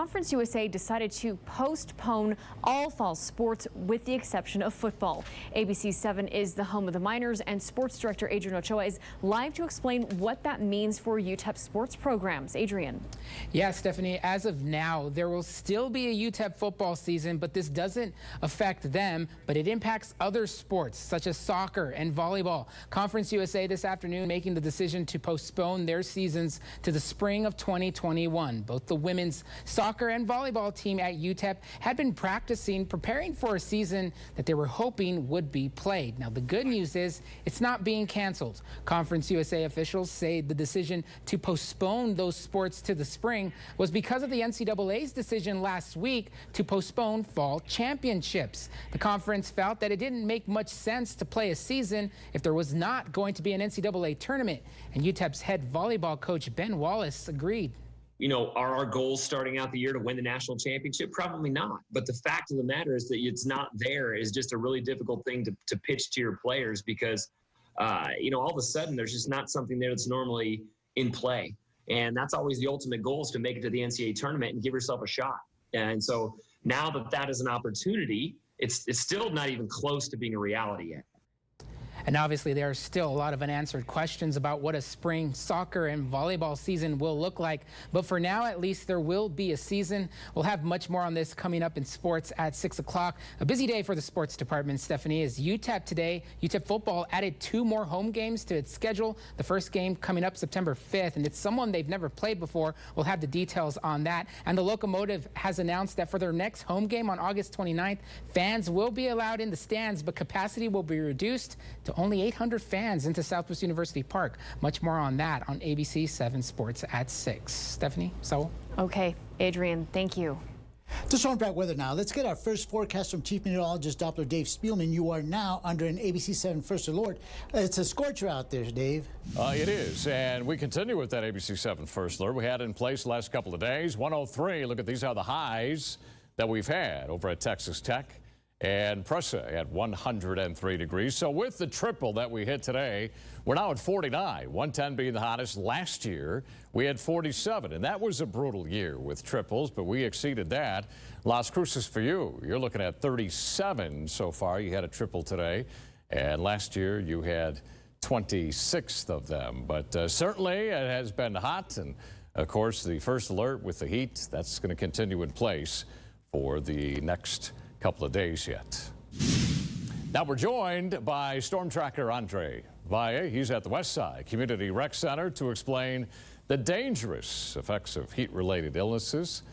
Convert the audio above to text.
Conference USA decided to postpone all fall sports with the exception of football. ABC 7 is the home of the Miners, and sports director Adrian Ochoa is live to explain what that means for UTEP sports programs. Adrian. Yeah, Stephanie, as of now, there will still be a UTEP football season, but this doesn't affect them, but it impacts other sports such as soccer and volleyball. Conference USA this afternoon making the decision to postpone their seasons to the spring of 2021. Both the women's soccer and volleyball team at UTEP had been practicing, preparing for a season that they were hoping would be played. Now, the good news is it's not being canceled. Conference USA officials say the decision to postpone those sports to the spring was because of the NCAA's decision last week to postpone fall championships. The conference felt that it didn't make much sense to play a season if there was not going to be an NCAA tournament, and UTEP's head volleyball coach Ben Wallace agreed. You know, are our goals starting out the year to win the national championship? Probably not. But the fact of the matter is that it's not there is just a really difficult thing to pitch to your players because, you know, all of a sudden there's just not something there that's normally in play. And that's always the ultimate goal, is to make it to the NCAA tournament and give yourself a shot. And so now that that is an opportunity, it's still not even close to being a reality yet. And obviously, there are still a lot of unanswered questions about what a spring soccer and volleyball season will look like. But for now, at least, there will be a season. We'll have much more on this coming up in sports at 6 o'clock. A busy day for the sports department, Stephanie, as UTEP today, UTEP football added 2 more home games to its schedule. The first game coming up September 5th, and it's someone they've never played before. We'll have the details on that. And the Locomotive has announced that for their next home game on August 29th, fans will be allowed in the stands, but capacity will be reduced to only 800 fans into Southwest University Park. Much more on that on ABC 7 Sports at 6. Stephanie, Saul. Okay, Adrian, thank you. To storm track weather now, let's get our first forecast from Chief Meteorologist Doppler Dave Spielman. You are now under an ABC 7 First Alert. It's a scorcher out there, Dave. It is, and we continue with that ABC 7 First Alert we had in place the last couple of days. 103, look at these are the highs that we've had over at Texas Tech and Pressa at 103 degrees. So with the triple that we hit today, we're now at 49, 110 being the hottest. Last year, we had 47, and that was a brutal year with triples, but we exceeded that. Las Cruces for you, you're looking at 37 so far. You had a triple today, and last year you had 26th of them. But certainly it has been hot, and of course the first alert with the heat, that's going to continue in place for the next couple of days yet. Now we're joined by Storm Tracker Andre Valle. He's at the West Side Community Rec Center to explain the dangerous effects of heat-related illnesses.